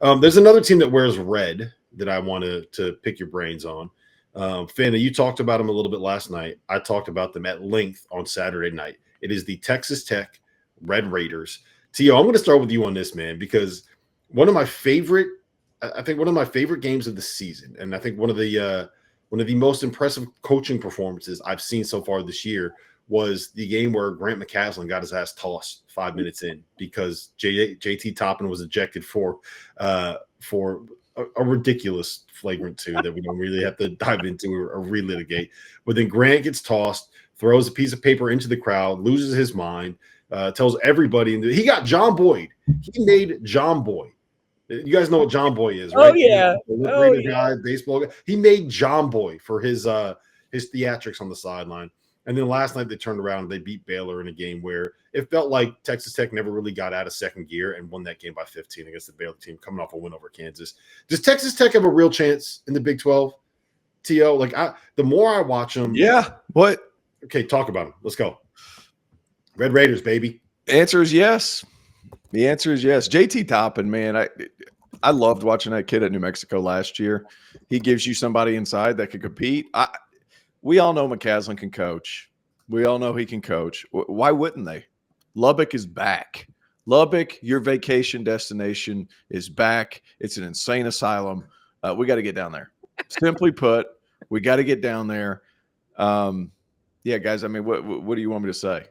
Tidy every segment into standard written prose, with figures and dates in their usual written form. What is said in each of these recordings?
There's another team that wears red that I wanted to pick your brains on. Fanna, you talked about them a little bit last night. I talked about them at length on Saturday night. It is the Texas Tech Red Raiders. Tio, I'm going to start with you on this, man, because one of my favorite games of the season, and I think one of the most impressive coaching performances I've seen so far this year was the game where Grant McCasland got his ass tossed 5 minutes in because JT Toppin was ejected for a ridiculous flagrant two that we don't really have to dive into or relitigate. But then Grant gets tossed, throws a piece of paper into the crowd, loses his mind, tells everybody. He got John Boyd. He made John Boyd. You guys know what John Boy is, right? Oh yeah, guy, baseball guy. He made John Boy for his theatrics on the sideline. And then last night they turned around and they beat Baylor in a game where it felt like Texas Tech never really got out of second gear and won that game by 15 against the Baylor team coming off a win over Kansas. Does Texas Tech have a real chance in the Big 12? T.O., like the more I watch them. Yeah. What? Okay, talk about them. Let's go. Red Raiders, baby. The answer is yes. The answer is yes. JT Toppin, man, I loved watching that kid at New Mexico last year. He gives you somebody inside that could compete. We all know McCaslin can coach. We all know he can coach. Why wouldn't they? Lubbock is back. Lubbock, your vacation destination, is back. It's an insane asylum. We got to get down there. Simply put, we got to get down there. Yeah, guys, I mean, what do you want me to say?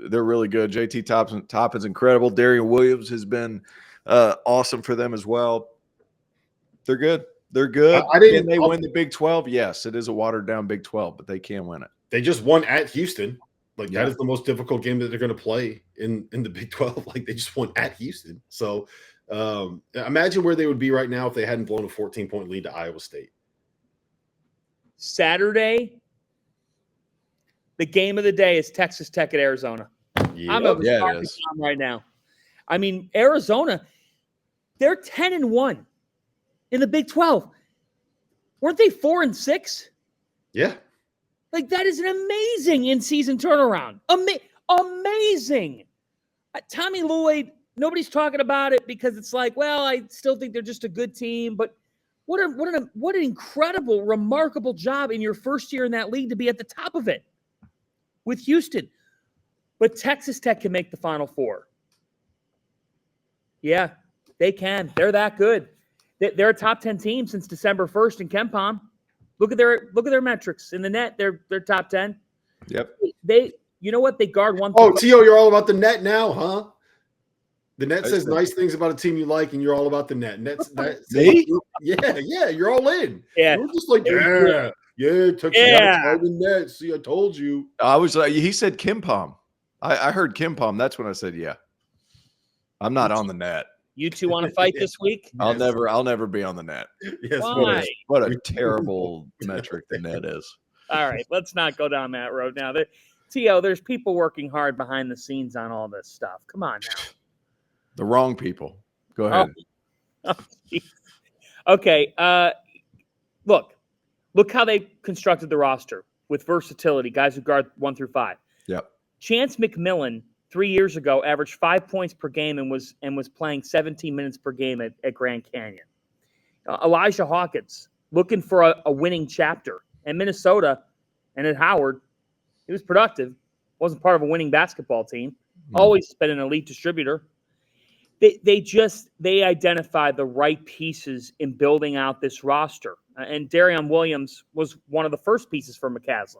They're really good. JT Toppin's incredible. Darian Williams has been awesome for them as well. They're good. They're good. Can they win the Big 12? Yes, it is a watered-down Big 12, but they can win it. They just won at Houston. That is the most difficult game that they're going to play in the Big 12. Like, they just won at Houston. So imagine where they would be right now if they hadn't blown a 14-point lead to Iowa State. Saturday, the game of the day is Texas Tech at Arizona. Yep. I'm over right now. I mean, Arizona, they're 10-1 in the Big 12. Weren't they 4-6? Yeah. Like, that is an amazing in-season turnaround. Amazing. Tommy Lloyd, nobody's talking about it because it's like, well, I still think they're just a good team. But what an incredible, remarkable job in your first year in that league to be at the top of it with Houston. But Texas Tech can make the Final Four. Yeah, they can. They're that good. They're a top 10 team since December 1st in KenPom. Look at their metrics in the net. They're top 10. Yep. You know what? They guard one. Oh, Tio, you're all about the net now, huh? The net says nice things about a team you like, and you're all about the net. Me? Yeah, you're all in. Yeah, you're just like Texas the net. See, I told you. I was like, he said KenPom. I heard KenPom. That's when I said, yeah. I'm not on the net. You two want to fight this week? I'll never be on the net. Yes. Why? What a terrible metric the net is. All right, let's not go down that road now. T.O., there's people working hard behind the scenes on all this stuff. Come on now. The wrong people. Go ahead. Okay. Look how they constructed the roster with versatility, guys who guard 1 through 5. Yep. Chance McMillan 3 years ago averaged 5 points per game and was playing 17 minutes per game at Grand Canyon. Elijah Hawkins looking for a winning chapter. And Minnesota and at Howard, he was productive. Wasn't part of a winning basketball team. Always been an elite distributor. They identified the right pieces in building out this roster. And Darian Williams was one of the first pieces for McCaslin.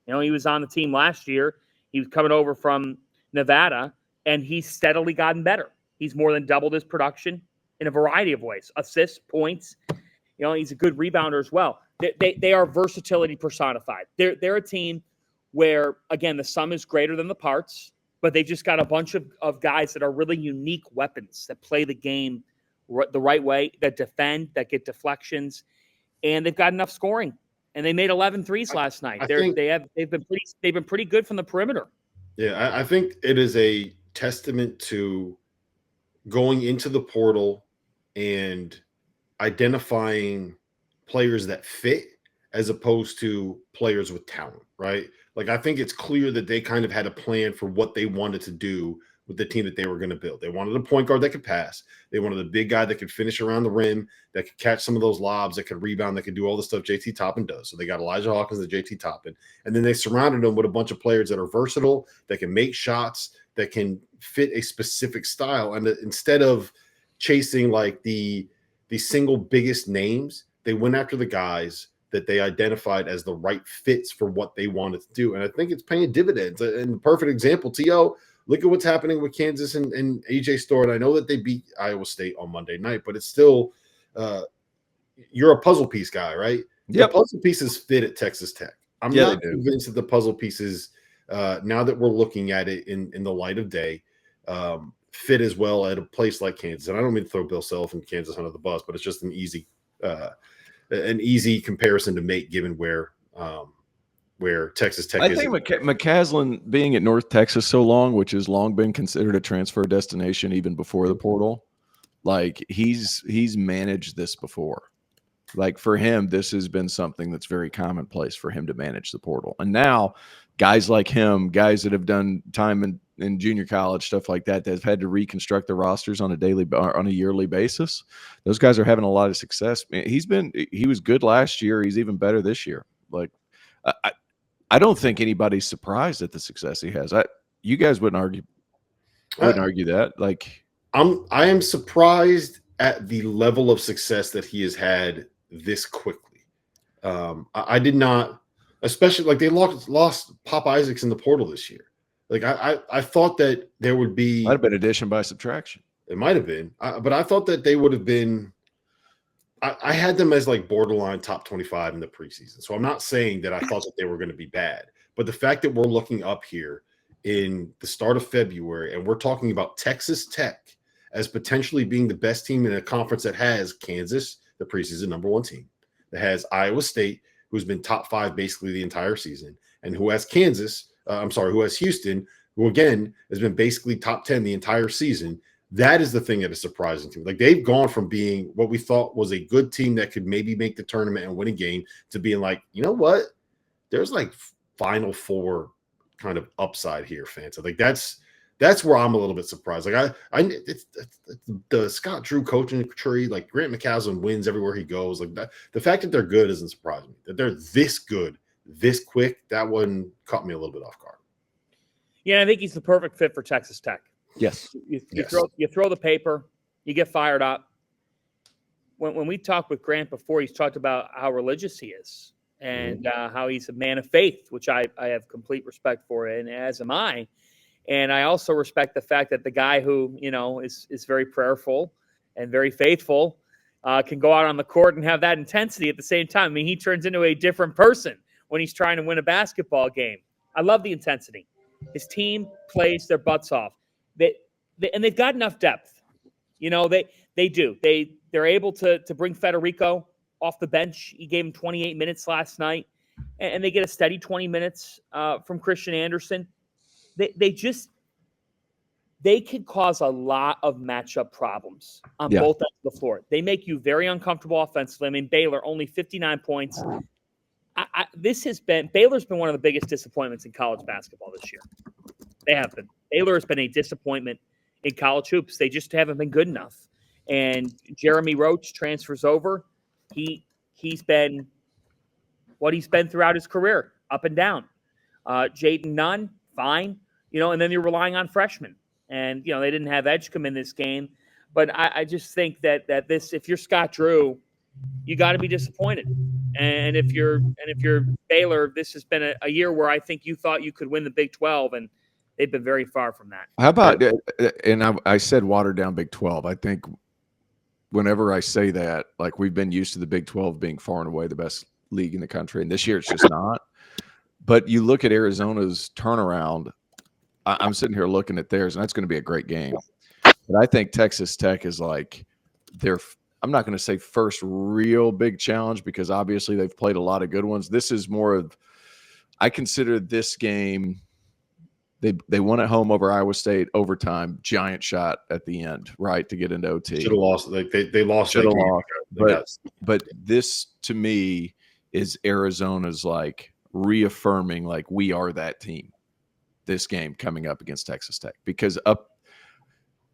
He was on the team last year. He was coming over from Nevada, and he's steadily gotten better. He's more than doubled his production in a variety of ways. Assists, points. He's a good rebounder as well. They are versatility personified. They're a team where, again, the sum is greater than the parts, but they've just got a bunch of guys that are really unique weapons that play the game the right way, that defend, that get deflections, and they've got enough scoring. And they made 11 threes last night. They've been pretty good from the perimeter. Yeah, I think it is a testament to going into the portal and identifying players that fit as opposed to players with talent, right? Like, I think it's clear that they kind of had a plan for what they wanted to do with the team that they were going to build. They wanted a point guard that could pass. They wanted a big guy that could finish around the rim, that could catch some of those lobs, that could rebound, that could do all the stuff JT Toppin does. So they got Elijah Hawkins and JT Toppin. And then they surrounded him with a bunch of players that are versatile, that can make shots, that can fit a specific style. And instead of chasing like the single biggest names, they went after the guys that they identified as the right fits for what they wanted to do. And I think it's paying dividends. And the perfect example, T.O., look at what's happening with Kansas and A.J. Storr. And I know that they beat Iowa State on Monday night, but it's still you're a puzzle piece guy, right? Yep. The puzzle pieces fit at Texas Tech. I'm not convinced that the puzzle pieces, now that we're looking at it in the light of day, fit as well at a place like Kansas. And I don't mean to throw Bill Self and Kansas under the bus, but it's just an easy comparison to make given where Texas Tech is. I think McCaslin being at North Texas so long, which has long been considered a transfer destination even before the portal, like he's managed this before. Like for him, this has been something that's very commonplace for him to manage the portal. And now guys like him, guys that have done time in junior college, stuff like that, that have had to reconstruct the rosters on a yearly basis. Those guys are having a lot of success. Man, he was good last year. He's even better this year. Like I don't think anybody's surprised at the success he has. You guys wouldn't argue that. Like I am surprised at the level of success that he has had this quickly. I did not, especially like they lost Pop Isaacs in the portal this year. Like I thought that there would be might have been addition by subtraction. It might have been, but I thought that they would have been. I had them as like borderline top 25 in the preseason. So I'm not saying that I thought that they were going to be bad, but the fact that we're looking up here in the start of February and we're talking about Texas Tech as potentially being the best team in a conference that has Kansas, the preseason #1 team, that has Iowa State, who's been top 5 basically the entire season, and who has who has Houston, who again has been basically top 10 the entire season. That is the thing that is surprising to me. Like they've gone from being what we thought was a good team that could maybe make the tournament and win a game to being like, you know what? There's like Final Four kind of upside here, fans. Like that's where I'm a little bit surprised. Like it's the Scott Drew coaching tree. Like Grant McCasland wins everywhere he goes. Like that, the fact that they're good isn't surprising me. That they're this good, this quick, that one caught me a little bit off guard. Yeah, I think he's the perfect fit for Texas Tech. Yes. You throw the paper, you get fired up. When we talked with Grant before, he's talked about how religious he is and how he's a man of faith, which I have complete respect for, and as am I. And I also respect the fact that the guy who, is very prayerful and very faithful can go out on the court and have that intensity at the same time. I mean, he turns into a different person when he's trying to win a basketball game. I love the intensity. His team plays their butts off. And they've got enough depth. They do. They're able to bring Federico off the bench. He gave him 28 minutes last night. And they get a steady 20 minutes from Christian Anderson. They can cause a lot of matchup problems on both ends of the floor. They make you very uncomfortable offensively. I mean, Baylor, only 59 points. Baylor's been one of the biggest disappointments in college basketball this year. They have been. Baylor has been a disappointment in college hoops. They just haven't been good enough. And Jeremy Roach transfers over. He's been what he's been throughout his career, up and down. Jaden Nunn, fine. And then you're relying on freshmen. And, they didn't have Edge come in this game. But I just think that this, if you're Scott Drew, you got to be disappointed. And if you're Baylor, this has been a year where I think you thought you could win the Big 12, and they've been very far from that. How about, and I said watered down Big 12. I think whenever I say that, like we've been used to the Big 12 being far and away the best league in the country, and this year it's just not. But you look at Arizona's turnaround, I'm sitting here looking at theirs, and that's going to be a great game. But I think Texas Tech is like I'm not going to say first real big challenge because obviously they've played a lot of good ones. This is more of, I consider this game, they won at home over Iowa State overtime, giant shot at the end, right, to get into OT. Should have lost. Like they lost. Should have lost. But this to me is Arizona's like reaffirming like we are that team. This game coming up against Texas Tech because up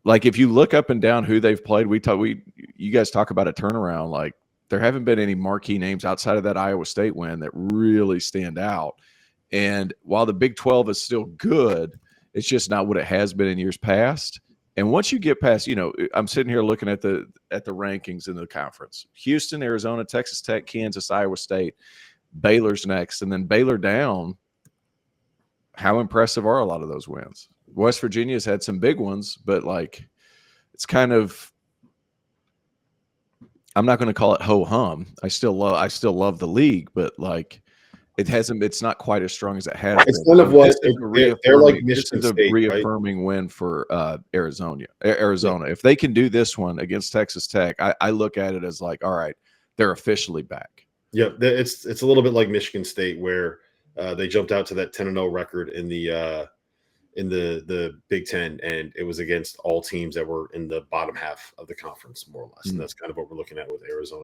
like if you look up and down who they've played, you guys talk about a turnaround. Like there haven't been any marquee names outside of that Iowa State win that really stand out. And while the Big 12 is still good, it's just not what it has been in years past. And once you get past, I'm sitting here looking at the rankings in the conference: Houston, Arizona, Texas Tech, Kansas, Iowa State, Baylor's next, and then Baylor down. How impressive are a lot of those wins? West Virginia's had some big ones, but like it's kind of, I'm not going to call it ho hum. I still love the league, but like it's not quite as strong as it has. It's kind of what they're like. This is a reaffirming win for Arizona. Yeah. If they can do this one against Texas Tech, I look at it as like, all right, they're officially back. Yeah, it's a little bit like Michigan State, where they jumped out to that 10-0 record in the Big Ten, and it was against all teams that were in the bottom half of the conference, more or less. And that's kind of what we're looking at with Arizona